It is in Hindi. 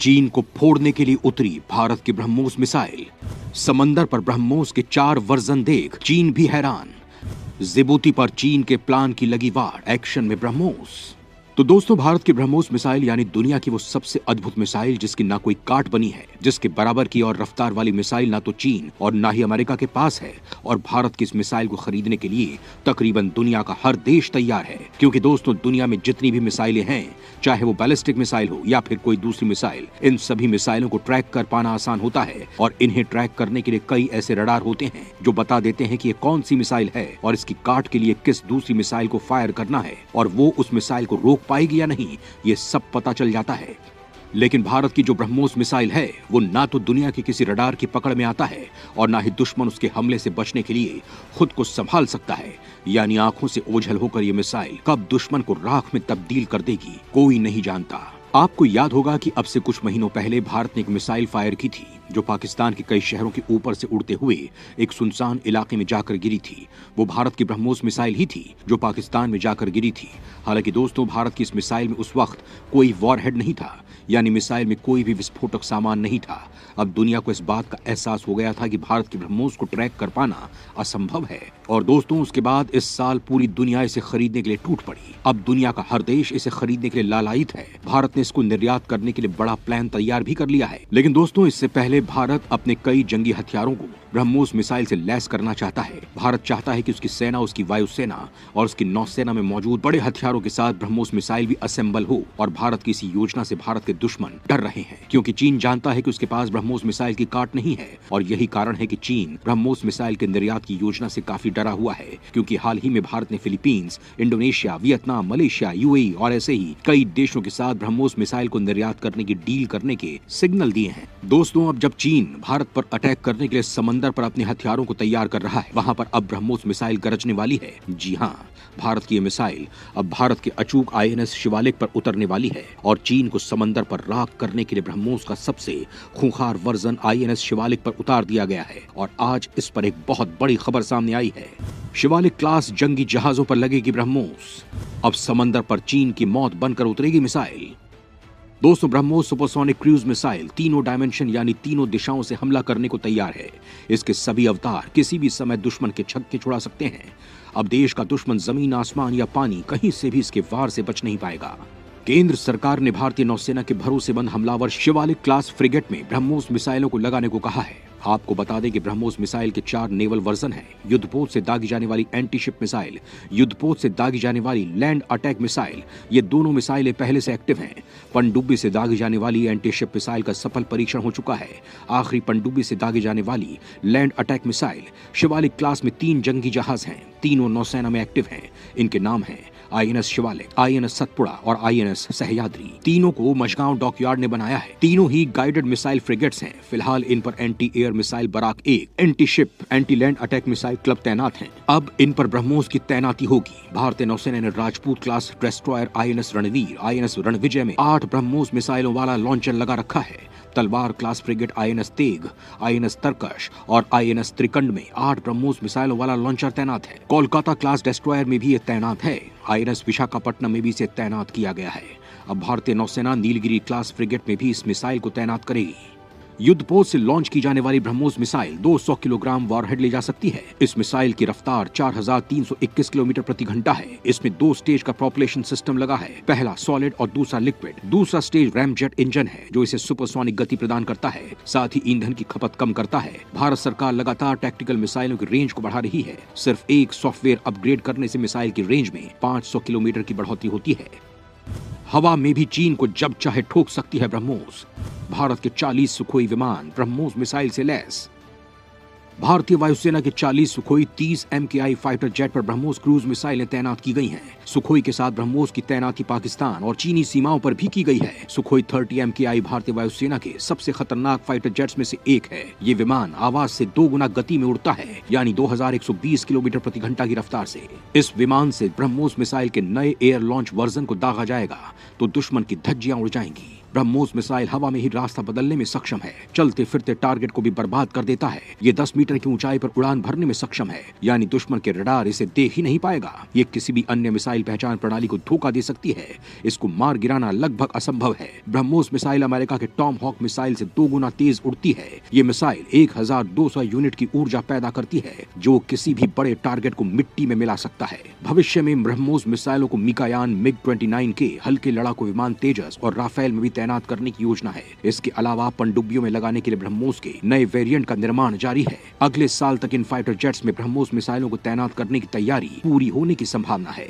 चीन को फोड़ने के लिए उतरी भारत की ब्रह्मोस मिसाइल। समंदर पर ब्रह्मोस के 4 वर्जन देख चीन भी हैरान। जिबूती पर चीन के प्लान की लगी वार, एक्शन में ब्रह्मोस। तो दोस्तों, भारत की ब्रह्मोस मिसाइल यानी दुनिया की वो सबसे अद्भुत मिसाइल जिसकी ना कोई काट बनी है, जिसके बराबर की और रफ्तार वाली मिसाइल ना तो चीन और ना ही अमेरिका के पास है। और भारत की इस मिसाइल को खरीदने के लिए तकरीबन दुनिया का हर देश तैयार है, क्योंकि दोस्तों दुनिया में जितनी भी मिसाइलें हैं, चाहे वो बैलिस्टिक मिसाइल हो या फिर कोई दूसरी मिसाइल, इन सभी मिसाइलों को ट्रैक कर पाना आसान होता है। और इन्हें ट्रैक करने के लिए कई ऐसे रडार होते हैं जो बता देते हैं कि ये कौन सी मिसाइल है और इसकी काट के लिए किस दूसरी मिसाइल को फायर करना है, और वो उस मिसाइल को रोक पाएगी या नहीं, ये सब पता चल जाता है। लेकिन भारत की जो ब्रह्मोस मिसाइल है वो ना तो दुनिया के किसी रडार की पकड़ में आता है और ना ही दुश्मन उसके हमले से बचने के लिए खुद को संभाल सकता है। यानी आंखों से ओझल होकर ये मिसाइल कब दुश्मन को राख में तब्दील कर देगी, कोई नहीं जानता। आपको याद होगा कि अब से कुछ महीनों पहले भारत ने एक मिसाइल फायर की थी जो पाकिस्तान के कई शहरों के ऊपर से उड़ते हुए एक सुनसान इलाके में जाकर गिरी थी। वो भारत की ब्रह्मोस मिसाइल ही थी जो पाकिस्तान में जाकर गिरी थी। हालांकि दोस्तों, भारत की इस मिसाइल में उस वक्त कोई वॉरहेड नहीं था, यानी मिसाइल में कोई भी विस्फोटक सामान नहीं था। अब दुनिया को इस बात का एहसास हो गया था कि भारत की ब्रह्मोस को ट्रैक कर पाना असंभव है। और दोस्तों, उसके बाद इस साल पूरी दुनिया इसे खरीदने के लिए टूट पड़ी। अब दुनिया का हर देश इसे खरीदने के लिए लालायित है। भारत ने इसको निर्यात करने के लिए बड़ा प्लान तैयार भी कर लिया है। लेकिन दोस्तों, इससे पहले भारत अपने कई जंगी हथियारों को ब्रह्मोस मिसाइल से लैस करना चाहता है। भारत चाहता है कि उसकी सेना, उसकी वायुसेना और उसकी नौसेना में मौजूद बड़े हथियारों के साथ ब्रह्मोस मिसाइल भी असेंबल हो। और भारत की इसी योजना से भारत के दुश्मन डर रहे हैं, क्योंकि चीन जानता है कि उसके पास ब्रह्मोस मिसाइल की काट नहीं है। और यही कारण है कि चीन ब्रह्मोस मिसाइल के निर्यात की योजना से काफी डरा हुआ है, क्योंकि हाल ही में भारत ने Philippines, Indonesia, Vietnam, Malaysia, UAE और ऐसे ही कई देशों के साथ ब्रह्मोस मिसाइल को निर्यात करने की डील करने के सिग्नल दिए हैं। दोस्तों, अब जब चीन भारत पर अटैक करने के लिए समंदर पर अपने हथियारों को तैयार कर रहा है, वहां पर अब ब्रह्मोस मिसाइल गरजने वाली है। जी हाँ, भारत की ये मिसाइल अब भारत के अचूक आईएनएस शिवालिक पर उतरने वाली है। और चीन को समंदर पर राख करने के लिए ब्रह्मोस का सबसे खूंखार वर्जन आईएनएस शिवालिक पर उतार दिया गया है। और आज इस पर एक बहुत बड़ी खबर सामने आई है। शिवालिक क्लास जंगी जहाजों पर लगेगी ब्रह्मोस। अब समंदर पर चीन की मौत बनकर उतरेगी मिसाइल। दोस्तों, ब्रह्मोस सुपरसोनिक क्रूज मिसाइल तीनों डायमेंशन यानी तीनों दिशाओं से हमला करने को तैयार है। इसके सभी अवतार किसी भी समय दुश्मन के छक्के छुड़ा सकते हैं। अब देश का दुश्मन जमीन, आसमान या पानी, कहीं से भी इसके वार से बच नहीं पाएगा। केंद्र सरकार ने भारतीय नौसेना के भरोसेमंद हमलावर शिवालिक क्लास फ्रिगेट में ब्रह्मोस मिसाइलों को लगाने को कहा है। आपको बता दें कि ब्रह्मोस मिसाइल के 4 नेवल वर्जन हैं। युद्धपोत से दागी जाने वाली एंटी शिप मिसाइल, युद्धपोत से दागी जाने वाली लैंड अटैक मिसाइल, ये दोनों मिसाइलें पहले से एक्टिव हैं। पनडुब्बी से दागी जाने वाली एंटी शिप मिसाइल का सफल परीक्षण हो चुका है। आखिरी पनडुब्बी से दागी जाने वाली land attack missile Shivalik class में 3 जंगी जहाज हैं। तीनों नौसेना में एक्टिव हैं। इनके नाम हैं आईएनएस शिवालिक, आईएनएस सतपुड़ा और आईएनएस सह्याद्री। तीनों को मझगांव डॉकयार्ड ने बनाया है। तीनों ही गाइडेड मिसाइल फ्रिगेट्स हैं। फिलहाल इन पर anti air missile Barak 1, anti ship, anti land attack missile club तैनात हैं। अब इन पर ब्रह्मोस की तैनाती होगी। भारतीय नौसेना ने Rajput class destroyer INS Ranveer, INS Ranvijay में 8 ब्रह्मोस मिसाइलों वाला लॉन्चर लगा रखा है। Talwar class frigate INS Teg, INS Tarkash और आईएनएस त्रिकंड में 8 ब्रह्मोस मिसाइलों वाला लॉन्चर तैनात है। कोलकाता क्लास डिस्ट्रॉयर में भी ये तैनात है। आईएनएस विशाखापट्टनम में भी इसे तैनात किया गया है। अब भारतीय नौसेना नीलगिरी क्लास फ्रिगेट में भी इस मिसाइल को तैनात करेगी। युद्धपोत से लॉन्च की जाने वाली ब्रह्मोस मिसाइल 200 किलोग्राम वॉरहेड ले जा सकती है। इस मिसाइल की रफ्तार 4321 किलोमीटर प्रति घंटा है। इसमें 2 स्टेज का प्रोपल्शन सिस्टम लगा है। पहला सॉलिड और दूसरा लिक्विड। दूसरा स्टेज रैमजेट इंजन है जो इसे सुपरसोनिक गति प्रदान करता है, साथ ही ईंधन की खपत कम करता है। भारत सरकार लगातार टैक्टिकल मिसाइलों की रेंज को बढ़ा रही है। सिर्फ एक सॉफ्टवेयर अपग्रेड करने से मिसाइल की रेंज में 500 किलोमीटर की बढ़ोतरी होती है। हवा में भी चीन को जब चाहे ठोक सकती है ब्रह्मोस। भारत के 40 सुखोई विमान ब्रह्मोस मिसाइल से लैस। भारतीय वायुसेना के 40 सुखोई 30 MKI फाइटर जेट पर ब्रह्मोस क्रूज मिसाइलें तैनात की गई हैं। सुखोई के साथ ब्रह्मोस की तैनाती पाकिस्तान और चीनी सीमाओं पर भी की गई है। सुखोई 30 MKI भारतीय वायुसेना के सबसे खतरनाक फाइटर जेट्स में से एक है। ये विमान आवाज से 2 गुना गति में उड़ता है, यानी 2120 किलोमीटर प्रति घंटा की रफ्तार से। इस विमान से ब्रह्मोस मिसाइल के नए एयर लॉन्च वर्जन को दागा जाएगा तो दुश्मन की धज्जियां उड़ जाएंगी। ब्रह्मोस मिसाइल हवा में ही रास्ता बदलने में सक्षम है, चलते फिरते टारगेट को भी बर्बाद कर देता है। ये 10 मीटर की ऊंचाई पर उड़ान भरने में सक्षम है, यानी दुश्मन के रडार इसे देख ही नहीं पाएगा। ये किसी भी अन्य मिसाइल पहचान प्रणाली को धोखा दे सकती है। इसको मार गिराना लगभग असंभव है। ब्रह्मोस मिसाइल अमेरिका के टॉम हॉक मिसाइल से 2 गुना तेज उड़ती है। ये मिसाइल 1200 यूनिट की ऊर्जा पैदा करती है, जो किसी भी बड़े टारगेट को मिट्टी में मिला सकता है। भविष्य में ब्रह्मोस मिसाइलों को मिकायान MiG-29 के हल्के लड़ाकू विमान तेजस और राफेल में भी तैनात करने की योजना है। इसके अलावा पनडुब्बियों में लगाने के लिए ब्रह्मोस के नए वेरिएंट का निर्माण जारी है। अगले साल तक इन फाइटर जेट्स में ब्रह्मोस मिसाइलों को तैनात करने की तैयारी पूरी होने की संभावना है।